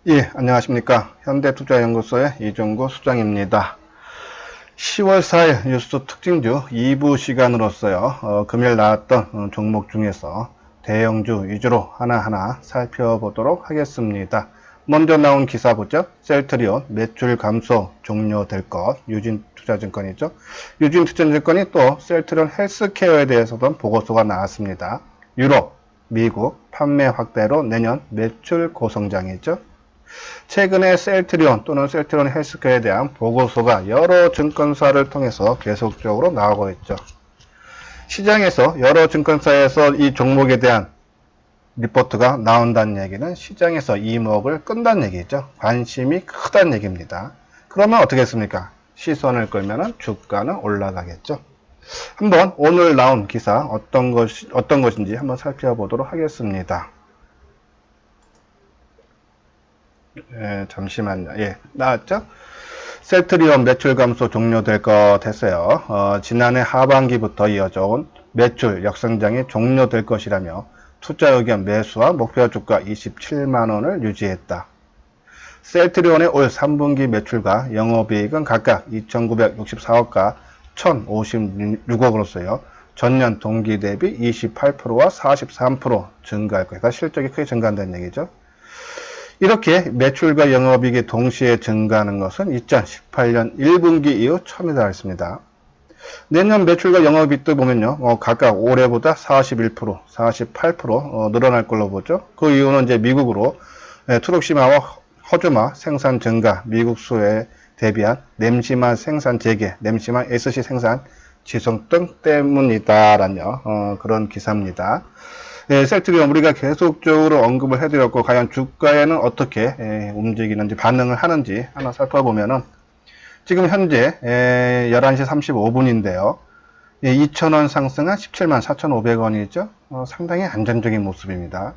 예, 안녕하십니까. 현대투자연구소의 이종구 수장입니다. 10월 4일 뉴스 특징주 2부 시간으로서요, 금요일 나왔던 종목 중에서 대형주 위주로 하나하나 살펴보도록 하겠습니다. 먼저 나온 기사 보죠. 셀트리온 매출 감소 종료될 것, 유진투자증권이죠. 유진투자증권이 또 셀트리온 헬스케어에 대해서도 보고서가 나왔습니다. 유럽, 미국 판매 확대로 내년 매출 고성장이죠. 최근에 셀트리온 또는 셀트리온 헬스케어에 대한 보고서가 여러 증권사를 통해서 계속적으로 나오고 있죠. 시장에서 여러 증권사에서 이 종목에 대한 리포트가 나온다는 얘기는 시장에서 이목을 끈다는 얘기죠. 관심이 크다는 얘기입니다. 그러면 어떻게 했습니까? 시선을 끌면 주가는 올라가겠죠. 한번 오늘 나온 기사 어떤 것인지 한번 살펴보도록 하겠습니다. 잠시만요. 예, 나왔죠? 셀트리온 매출 감소 종료될 것 했어요. 지난해 하반기부터 이어져온 매출 역성장이 종료될 것이라며 투자 의견 매수와 목표 주가 27만원을 유지했다. 셀트리온의 올 3분기 매출과 영업이익은 각각 2,964억과 1,056억으로서요. 전년 동기 대비 28%와 43% 증가할 것이다. 실적이 크게 증가한다는 얘기죠. 이렇게 매출과 영업이익이 동시에 증가하는 것은 2018년 1분기 이후 처음이다 했습니다. 내년 매출과 영업이익도 보면요, 각각 올해보다 41%, 48% 늘어날 걸로 보죠. 그 이유는 이제 미국으로 트룩시마와 허즈마 생산 증가, 미국 수에 대비한 냄시만 생산 재개, 냄시만 SC 생산 지속 등 때문이다라는 그런 기사입니다. 셀트리온 우리가 계속적으로 언급을 해드렸고 과연 주가에는 어떻게 움직이는지 반응을 하는지 하나 살펴보면은 지금 현재 11시 35분인데요. 2,000원 상승한 17만 4,500원이죠. 상당히 안정적인 모습입니다.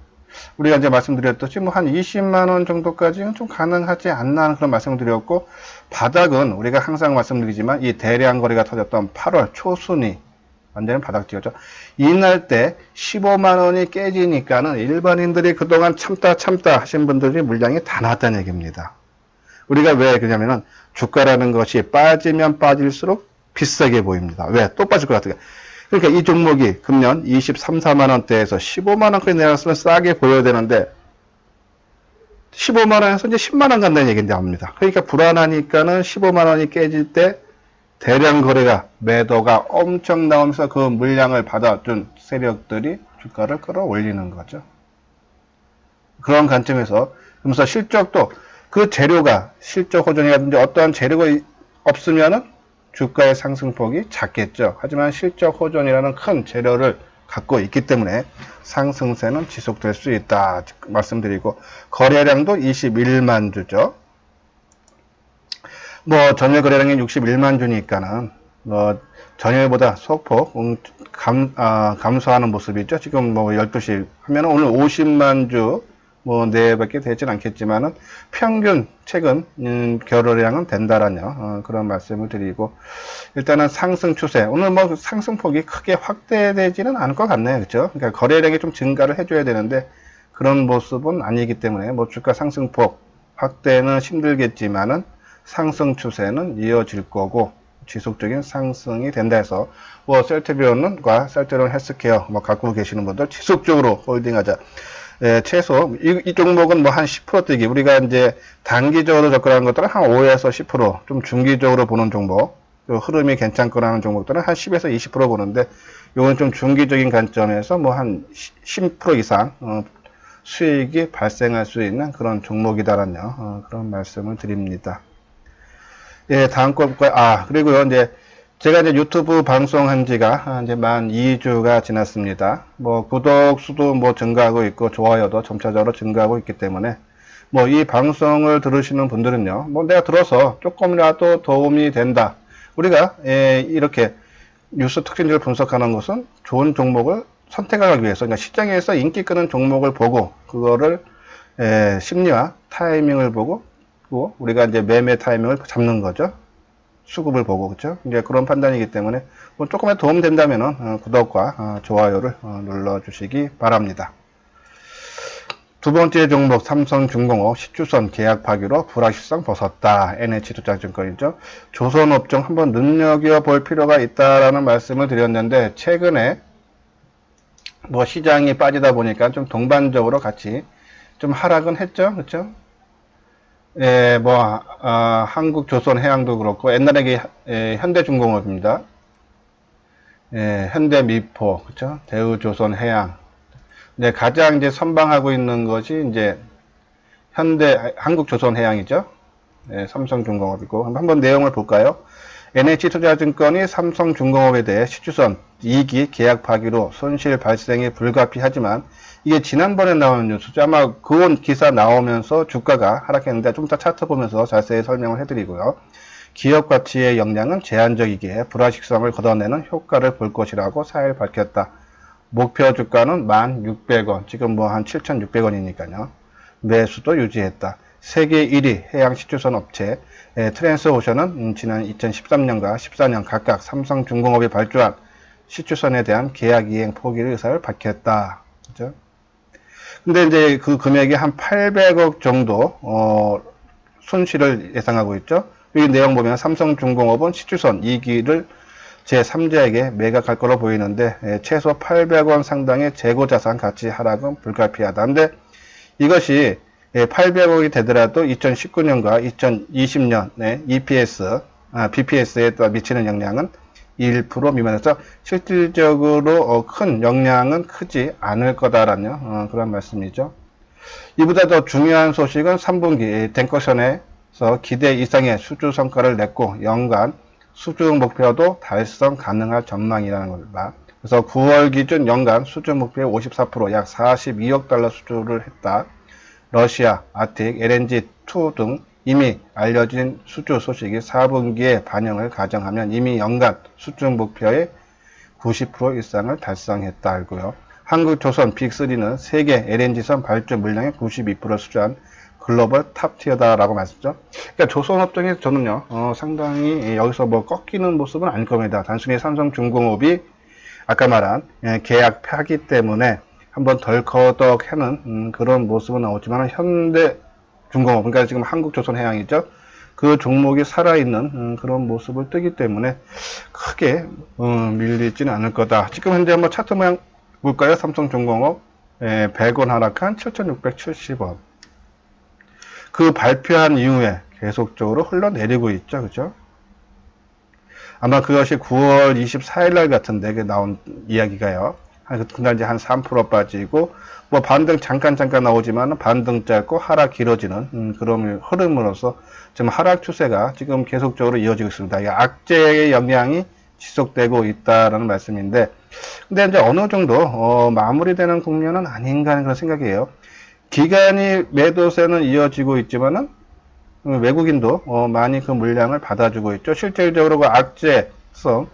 우리가 이제 말씀드렸듯이 뭐 한 20만원 정도까지는 좀 가능하지 않나 하는 그런 말씀을 드렸고, 바닥은 우리가 항상 말씀드리지만 이 대량 거래가 터졌던 8월 초순이 완전히 바닥 찍었죠. 이날 때 15만원이 깨지니까는 일반인들이 그동안 참다 하신 분들이 물량이 다 나왔다는 얘기입니다. 우리가 왜 그러냐면은 주가라는 것이 빠지면 빠질수록 비싸게 보입니다. 왜? 또 빠질 것 같아요. 그러니까 이 종목이 금년 23, 4만원대에서 15만원까지 내렸으면 싸게 보여야 되는데 15만원에서 이제 10만원 간다는 얘기인데 합니다. 그러니까 불안하니까는 15만원이 깨질 때 대량 거래가 매도가 엄청 나오면서 그 물량을 받아준 세력들이 주가를 끌어올리는 거죠. 그런 관점에서 그러면서 실적도 그 재료가 실적 호전이라든지 어떠한 재료가 없으면은 주가의 상승폭이 작겠죠. 하지만 실적 호전이라는 큰 재료를 갖고 있기 때문에 상승세는 지속될 수 있다 말씀드리고, 거래량도 21만 주죠. 뭐 전일 거래량이 61만 주니까는 뭐 전일보다 소폭 감소하는 모습이죠. 지금 뭐 12시 하면 오늘 50만 주 뭐 내밖에 되진 않겠지만은 평균 최근 거래량은 된다라는 그런 말씀을 드리고, 일단은 상승 추세 오늘 뭐 상승폭이 크게 확대되지는 않을 것 같네요. 그렇죠? 그러니까 거래량이 좀 증가를 해줘야 되는데 그런 모습은 아니기 때문에 뭐 주가 상승폭 확대는 힘들겠지만은 상승 추세는 이어질 거고 지속적인 상승이 된다 해서 뭐 셀트리온과 셀트리온 헬스케어 뭐 갖고 계시는 분들 지속적으로 홀딩하자. 최소 이 종목은 뭐 한 10% 뛰기, 우리가 이제 단기적으로 접근하는 것들은 한 5에서 10%, 좀 중기적으로 보는 종목, 흐름이 괜찮거나 하는 종목들은 한 10에서 20% 보는데, 이건 좀 중기적인 관점에서 뭐 한 10% 이상 수익이 발생할 수 있는 그런 종목이다라는 그런 말씀을 드립니다. 예, 다음 거, 그리고요, 이제, 제가 이제 유튜브 방송한 지가 이제 만 2주가 지났습니다. 뭐, 구독 수도 뭐 증가하고 있고, 좋아요도 점차적으로 증가하고 있기 때문에, 뭐, 이 방송을 들으시는 분들은요, 뭐, 내가 들어서 조금이라도 도움이 된다. 우리가, 이렇게 뉴스 특징들을 분석하는 것은 좋은 종목을 선택하기 위해서, 그러니까 시장에서 인기 끄는 종목을 보고, 그거를, 심리와 타이밍을 보고, 우리가 이제 매매 타이밍을 잡는 거죠. 수급을 보고, 그렇죠? 이제 그런 판단이기 때문에 뭐 조금의 도움 된다면은 구독과 좋아요를 눌러주시기 바랍니다. 두 번째 종목 삼성중공업 시추선 계약 파기로 불확실성 벗었다. NH투자증권이죠. 조선업종 한번 눈여겨볼 필요가 있다라는 말씀을 드렸는데 최근에 뭐 시장이 빠지다 보니까 좀 동반적으로 같이 좀 하락은 했죠. 그렇죠? 예, 뭐 한국조선해양도 그렇고 옛날에 이게 현대중공업입니다. 예, 현대미포, 그렇죠? 대우조선해양. 네, 가장 이제 선방하고 있는 것이 이제 한국조선해양이죠. 네, 삼성중공업이고. 한번 내용을 볼까요? NH투자증권이 삼성중공업에 대해 시추선 2기 계약 파기로 손실 발생이 불가피하지만 이게 지난번에 나온 뉴스죠. 아마 그건 기사 나오면서 주가가 하락했는데 좀 더 차트 보면서 자세히 설명을 해드리고요. 기업 가치의 영향은 제한적이기에 불확실성을 걷어내는 효과를 볼 것이라고 4일 밝혔다. 목표 주가는 1,600원, 지금 뭐 한 7,600원이니까요. 매수도 유지했다. 세계 1위 해양 시추선 업체 트랜스오션은 지난 2013년과 14년 각각 삼성중공업이 발주한 시추선에 대한 계약 이행 포기 의사를 밝혔다. 그죠? 근데 이제 그 금액이 한 800억 정도 손실을 예상하고 있죠. 여기 내용 보면 삼성중공업은 시추선 2기를 제3자에게 매각할 거로 보이는데 최소 800원 상당의 재고자산 가치 하락은 불가피하다. 근데 이것이 800억이 되더라도 2019년과 2020년에 EPS, BPS에 미치는 영향은 1% 미만에서 실질적으로 큰 영향은 크지 않을 거다라는 그런 말씀이죠. 이보다 더 중요한 소식은 3분기 탱커션에서 기대 이상의 수주 성과를 냈고 연간 수주 목표도 달성 가능할 전망이라는 겁니다. 그래서 9월 기준 연간 수주 목표의 54%, 약 42억 달러 수주를 했다. 러시아, 아틱, LNG2 등 이미 알려진 수주 소식이 4분기에 반영을 가정하면 이미 연간 수주 목표의 90% 이상을 달성했다 알고요. 한국조선 빅3는 세계 LNG선 발주 물량의 92%를 수주한 글로벌 탑티어다라고 말씀했죠. 그러니까 조선업종이 저는요, 상당히 여기서 뭐 꺾이는 모습은 아닐 겁니다. 단순히 삼성중공업이 아까 말한 계약 파기 때문에 한번 덜커덕하는 그런 모습은 나오지만 현대중공업, 그러니까 지금 한국조선해양이죠. 그 종목이 살아있는 그런 모습을 뜨기 때문에 크게 밀리지는 않을 거다. 지금 현재 한번 차트 모양 볼까요? 삼성중공업 100원 하락한 7,670원. 그 발표한 이후에 계속적으로 흘러내리고 있죠. 그죠? 아마 그것이 9월 24일 날 같은데 나온 이야기가요. 그날 이제 한 3% 빠지고, 뭐 반등 잠깐 나오지만 반등 짧고 하락 길어지는 그런 흐름으로서 지금 하락 추세가 지금 계속적으로 이어지고 있습니다. 이 악재의 영향이 지속되고 있다라는 말씀인데, 근데 이제 어느 정도 마무리되는 국면은 아닌가 하는 그런 생각이에요. 기간이 매도세는 이어지고 있지만은 외국인도 많이 그 물량을 받아주고 있죠. 실질적으로 그 악재성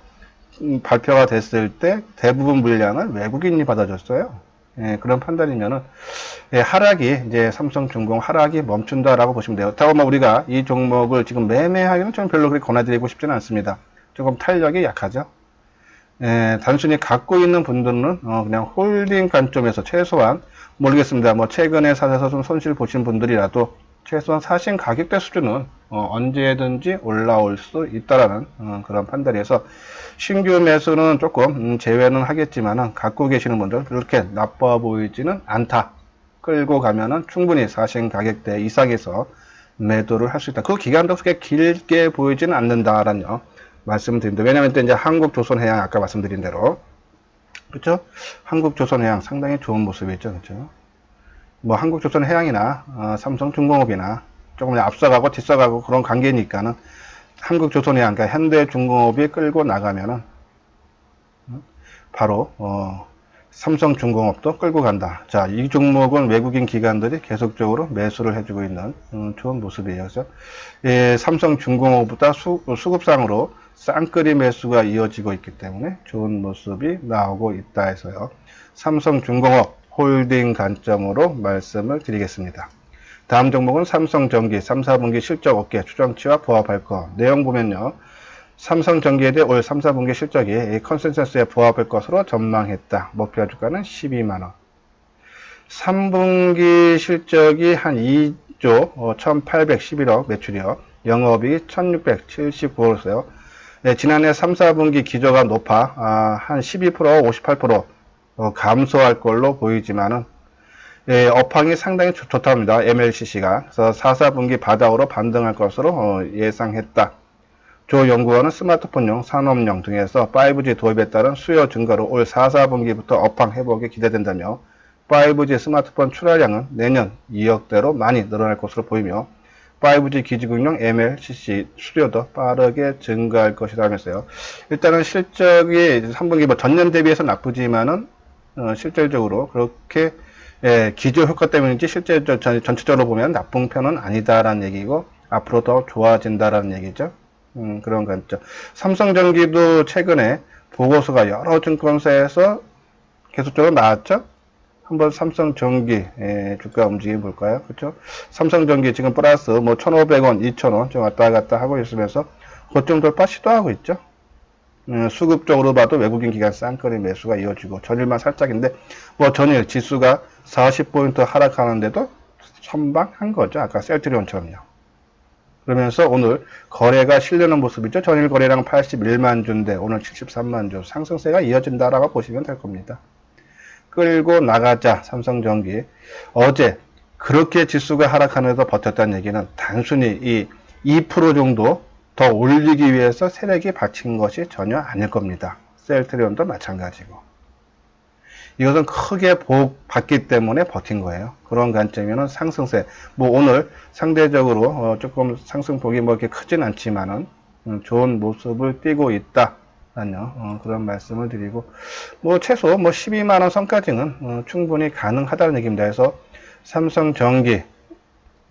발표가 됐을 때 대부분 물량을 외국인이 받아줬어요. 예, 그런 판단이면은 하락이 이제 삼성중공 하락이 멈춘다라고 보시면 돼요. 다만 우리가 이 종목을 지금 매매하기는 좀 별로 그렇게 권해드리고 싶지는 않습니다. 조금 탄력이 약하죠. 단순히 갖고 있는 분들은 그냥 홀딩 관점에서 최소한 모르겠습니다. 뭐 최근에 사셔서 좀 손실 보신 분들이라도 최소한 사신 가격대 수준은 언제든지 올라올 수 있다라는 그런 판단에서 신규 매수는 조금 제외는 하겠지만은 갖고 계시는 분들 그렇게 나빠 보이지는 않다. 끌고 가면은 충분히 사신 가격대 이상에서 매도를 할 수 있다. 그 기간도 그렇게 길게 보이지는 않는다라는 말씀드립니다. 왜냐하면 또 이제 한국조선해양 아까 말씀드린 대로 그렇죠? 한국조선해양 상당히 좋은 모습이죠, 그렇죠? 뭐 한국조선해양이나 삼성중공업이나 조금 앞서가고 뒤서가고 그런 관계니까는 한국조선해양, 그러니까 현대중공업이 끌고 나가면은 바로 삼성중공업도 끌고 간다. 자, 이 종목은 외국인 기관들이 계속적으로 매수를 해주고 있는 좋은 모습이에요. 그래서 삼성중공업보다 수급상으로 쌍끌이 매수가 이어지고 있기 때문에 좋은 모습이 나오고 있다 해서요. 삼성중공업 홀딩 관점으로 말씀을 드리겠습니다. 다음 종목은 삼성전기 3, 4분기 실적 업계 추정치와 부합할 거. 내용 보면요. 삼성전기에 대해 올 3, 4분기 실적이 컨센서스에 부합할 것으로 전망했다. 목표 주가는 12만원. 3분기 실적이 한 2조 1811억 매출이요. 영업이 1679억이었어요. 네, 지난해 3, 4분기 기저가 높아 한 12%, 58% 감소할 걸로 보이지만은 예, 업황이 상당히 좋답니다. MLCC가. 그래서 4, 4분기 바닥으로 반등할 것으로 예상했다. 조 연구원은 스마트폰용, 산업용 등에서 5G 도입에 따른 수요 증가로 올 4, 4분기부터 업황 회복이 기대된다며 5G 스마트폰 출하량은 내년 2억대로 많이 늘어날 것으로 보이며 5G 기지국용 MLCC 수요도 빠르게 증가할 것이라면서요. 일단은 실적이 3분기 뭐 전년 대비해서 나쁘지만은 실질적으로 그렇게 기저 효과 때문인지 실제 전체적으로 보면 나쁜 편은 아니다라는 얘기고 앞으로 더 좋아진다라는 얘기죠. 그런 관점. 삼성전기도 최근에 보고서가 여러 증권사에서 계속적으로 나왔죠. 한번 삼성전기 주가 움직임 볼까요? 그렇죠? 삼성전기 지금 플러스 뭐 1,500원, 2,000원 좀 왔다 갔다 하고 있으면서 고점 돌파 시도하고 있죠. 수급적으로 봐도 외국인 기관 쌍끌이 매수가 이어지고 전일만 살짝인데 뭐 전일 지수가 40포인트 하락하는데도 선방한 거죠. 아까 셀트리온처럼요. 그러면서 오늘 거래가 실려는 모습이죠. 전일 거래량 81만 주인데 오늘 73만 주 상승세가 이어진다라고 보시면 될 겁니다. 끌고 나가자 삼성전기. 어제 그렇게 지수가 하락하면서 버텼다는 얘기는 단순히 이 2% 정도 더 올리기 위해서 세력이 바친 것이 전혀 아닐 겁니다. 셀트리온도 마찬가지고. 이것은 크게 받기 때문에 버틴 거예요. 그런 관점에는 상승세. 뭐 오늘 상대적으로 조금 상승폭이 뭐 이렇게 크진 않지만은 좋은 모습을 띄고 있다. 그런 말씀을 드리고 뭐 최소 뭐 12만원 선까지는 충분히 가능하다는 얘기입니다. 그래서 삼성전기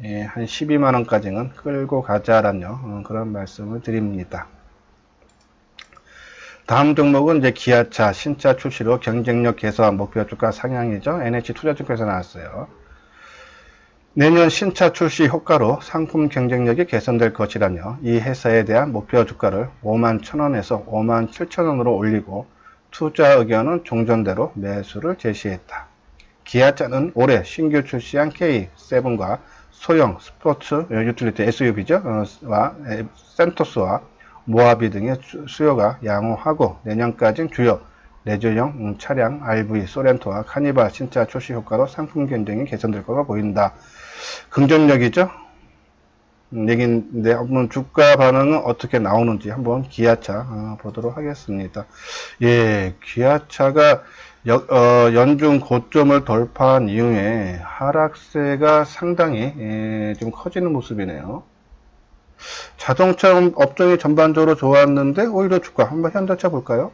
한 12만원까지는 끌고 가자라는 그런 말씀을 드립니다. 다음 종목은 이제 기아차 신차 출시로 경쟁력 개선 목표 주가 상향이죠. NH투자증권에서 나왔어요. 내년 신차 출시 효과로 상품 경쟁력이 개선될 것이라며 이 회사에 대한 목표 주가를 51,000원에서 57,000원으로 올리고 투자 의견은 종전대로 매수를 제시했다. 기아차는 올해 신규 출시한 K7과 소형 스포츠 유틸리티 SUV죠. 센토스와 모하비 등의 수요가 양호하고 내년까지는 주요 레저용 차량 RV 소렌토와 카니발 신차 출시 효과로 상품 경쟁이 개선될 것으로 보인다. 긍정적이죠? 얘기인데 한번 주가 반응은 어떻게 나오는지 한번 기아차 보도록 하겠습니다. 예, 기아차가 연중 고점을 돌파한 이후에 하락세가 상당히 좀 커지는 모습이네요. 자동차 업종이 전반적으로 좋았는데 오히려 주가 한번 현대차 볼까요?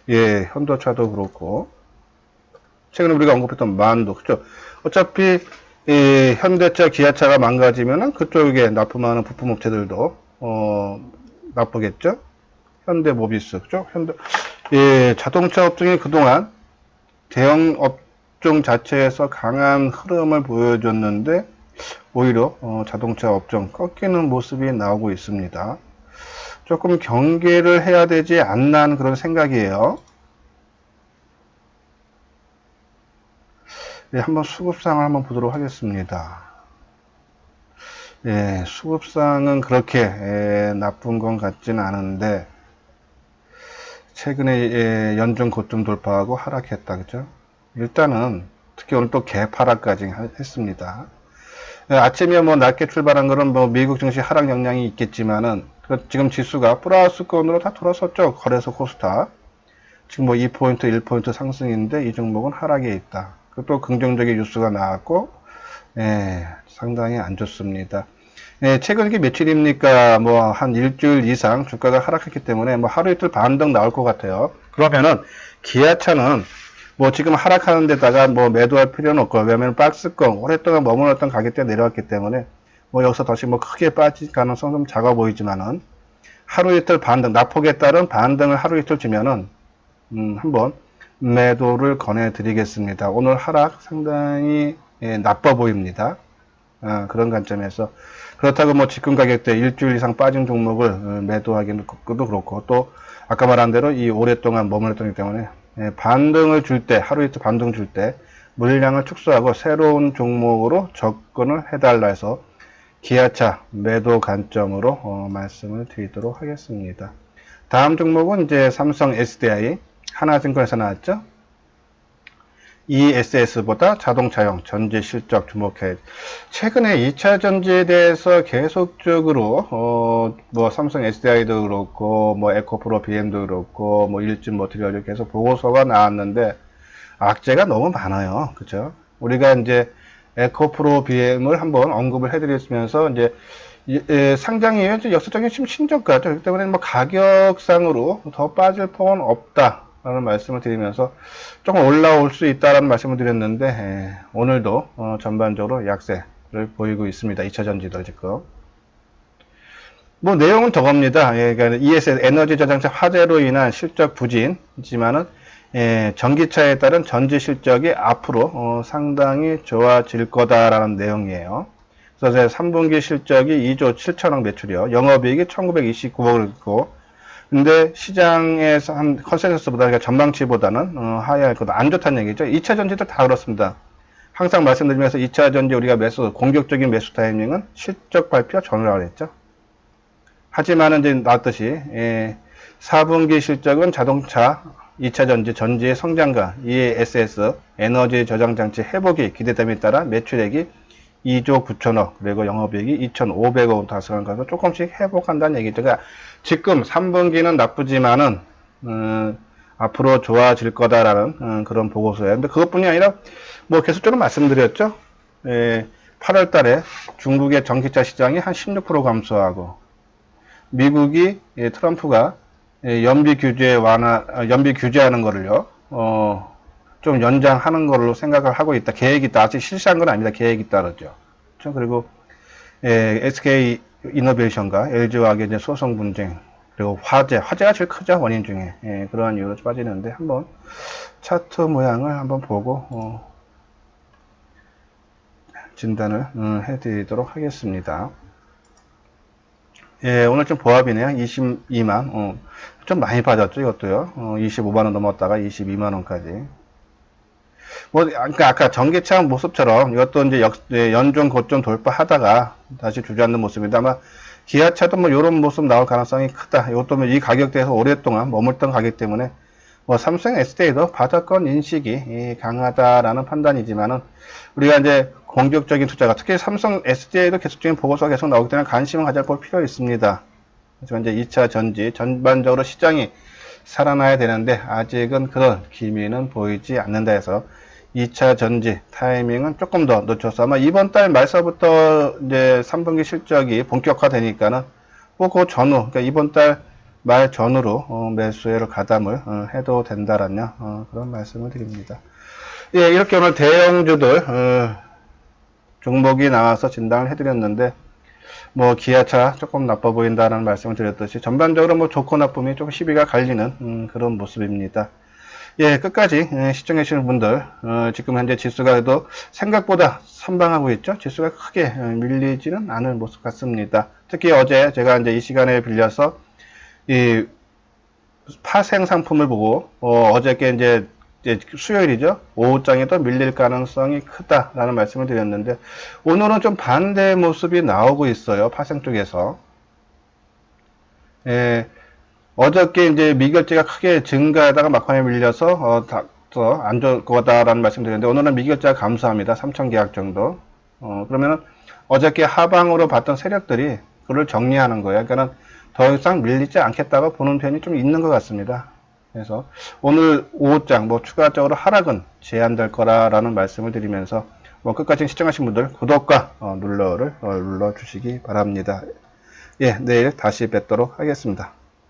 예, 현대차도 그렇고 최근에 우리가 언급했던 만도 그죠? 어차피 이 현대차, 기아차가 망가지면은 그쪽에 납품하는 부품업체들도 나쁘겠죠? 현대모비스 그죠? 예, 자동차 업종이 그동안 대형 업종 자체에서 강한 흐름을 보여줬는데 오히려 자동차 업종 꺾이는 모습이 나오고 있습니다. 조금 경계를 해야 되지 않나 그런 생각이에요. 네, 한번 수급상을 한번 보도록 하겠습니다. 예, 수급상은 그렇게 나쁜 건 같지는 않은데 최근에 연중 고점 돌파하고 하락했다 그죠? 일단은 특히 오늘 또 개파락까지 했습니다. 아침에 뭐 낮게 출발한 거는 뭐 미국 증시 하락 영향이 있겠지만은 지금 지수가 플러스권으로 다 돌아섰죠. 거래소 코스닥. 지금 뭐 2포인트, 1포인트 상승인데 이 종목은 하락에 있다. 또 긍정적인 뉴스가 나왔고 상당히 안 좋습니다. 최근 이게 며칠입니까? 뭐 한 일주일 이상 주가가 하락했기 때문에 뭐 하루 이틀 반등 나올 것 같아요. 그러면은 기아차는 뭐 지금 하락하는 데다가 뭐 매도할 필요는 없고 왜냐면 박스권 오랫동안 머물렀던 가격대 내려왔기 때문에 뭐 여기서 다시 뭐 크게 빠질 가능성 좀 작아 보이지만은 하루 이틀 반등 낙폭에 따른 반등을 하루 이틀 주면은 한번 매도를 권해 드리겠습니다. 오늘 하락 상당히 나빠 보입니다. 그런 관점에서 그렇다고 뭐 지금 가격대 일주일 이상 빠진 종목을 매도하기도 그렇고 또 아까 말한 대로 이 오랫동안 머물렀기 때문에 반등을 줄 때 하루 이틀 반등 줄 때 물량을 축소하고 새로운 종목으로 접근을 해달라 해서 기아차 매도 관점으로 말씀을 드리도록 하겠습니다. 다음 종목은 이제 삼성 SDI 하나증권에서 나왔죠. ESS보다 자동차용 전지 실적 주목해. 최근에 2차 전지에 대해서 계속적으로 뭐 삼성 SDI도 그렇고 뭐 에코프로 BM도 그렇고 뭐 일진 머티리얼도 계속 보고서가 나왔는데 악재가 너무 많아요. 그죠? 우리가 이제 에코프로 BM을 한번 언급을 해드렸으면서 이제 상장 이후에 역사적인 신저가죠. 그렇기 때문에 뭐 가격상으로 더 빠질 폭은 없다라는 말씀을 드리면서 조금 올라올 수 있다라는 말씀을 드렸는데 오늘도 전반적으로 약세를 보이고 있습니다. 2차 전지들 지금. 뭐 내용은 저겁니다. 그러니까 ESS 에너지 저장차 화재로 인한 실적 부진이지만은 전기차에 따른 전지 실적이 앞으로 상당히 좋아질 거다라는 내용이에요. 그래서 3분기 실적이 2조 7천억 매출이요. 영업이익이 1929억을 있고, 근데 시장에서 한 컨센서스보다, 그러니까 전망치보다는 하향할 거다. 안 좋다는 얘기죠. 2차 전지도 다 그렇습니다. 항상 말씀드리면서 2차 전지 우리가 공격적인 매수 타이밍은 실적 발표 전후라고 했죠. 하지만은 이제 나왔듯이 4분기 실적은 자동차 2차 전지의 성장과 ESS 에너지 저장 장치 회복이 기대됨에 따라 매출액이 2조 9천억 그리고 영업이익이 2,500억 달성한 것으로 조금씩 회복한다는 얘기죠. 그러니까 지금 3분기는 나쁘지만은 앞으로 좋아질 거다라는 그런 보고서예요. 근데 그것뿐이 아니라 뭐 계속적으로 말씀드렸죠. 8월 달에 중국의 전기차 시장이 한 16% 감소하고 미국이 트럼프가 연비 규제하는 거를요, 좀 연장하는 걸로 생각을 하고 있다. 계획이 있다. 아직 실시한 건 아닙니다. 계획이 있다. 그러죠. 그렇죠? 그리고, SK 이노베이션과 LG화학의 이제 소송 분쟁, 그리고 화재가 제일 크죠. 원인 중에. 그러한 이유로 빠지는데, 한번 차트 모양을 한번 보고, 진단을 해드리도록 하겠습니다. 오늘 좀 보합이네요. 22만. 좀 많이 빠졌죠, 이것도요. 25만원 넘었다가 22만원까지. 뭐, 그러니까 아까 전기차 모습처럼 이것도 이제 연중 고점 돌파하다가 다시 주저앉는 모습입니다. 아마 기아차도 뭐 이런 모습 나올 가능성이 크다. 이것도 뭐 이 가격대에서 오랫동안 머물던 가격 때문에 뭐 삼성 SDI도 바닥권 인식이 강하다라는 판단이지만은 우리가 이제 공격적인 투자가 특히 삼성 SDI도 계속적인 보고서가 계속 나오기 때문에 관심을 가져볼 필요가 있습니다. 하지만 이제 2차 전지 전반적으로 시장이 살아나야 되는데 아직은 그런 기미는 보이지 않는다 해서 2차 전지 타이밍은 조금 더 늦춰서 아마 이번 달 말서부터 이제 3분기 실적이 본격화되니까는 뭐 그 전후, 그러니까 이번 달 말 전후로 매수를 가담을 해도 된다라는 그런 말씀을 드립니다. 예, 이렇게 오늘 대형주들 종목이 나와서 진단을 해드렸는데 뭐 기아차 조금 나빠 보인다는 말씀을 드렸듯이 전반적으로 뭐 좋고 나쁨이 조금 시비가 갈리는 그런 모습입니다. 예, 끝까지 시청해 주시는 분들 지금 현재 지수가 그래도 생각보다 선방하고 있죠. 지수가 크게 밀리지는 않을 모습 같습니다. 특히 어제 제가 이제 이 시간에 빌려서 이 파생 상품을 보고 어저께 이제 수요일이죠. 오후장에 또 밀릴 가능성이 크다라는 말씀을 드렸는데 오늘은 좀 반대의 모습이 나오고 있어요. 파생 쪽에서. 어저께 이제 미결제가 크게 증가하다가 막판에 밀려서 더 안 좋을 거다라는 말씀 드렸는데 오늘은 미결제가 감소합니다. 3,000 계약 정도. 그러면은 어저께 하방으로 봤던 세력들이 그걸 정리하는 거예요. 그러니까는 더 이상 밀리지 않겠다고 보는 편이 좀 있는 것 같습니다. 그래서 오늘 오후장 뭐 추가적으로 하락은 제한될 거라는 말씀을 드리면서 뭐 끝까지 시청하신 분들 구독과 눌러 주시기 바랍니다. 예, 내일 다시 뵙도록 하겠습니다.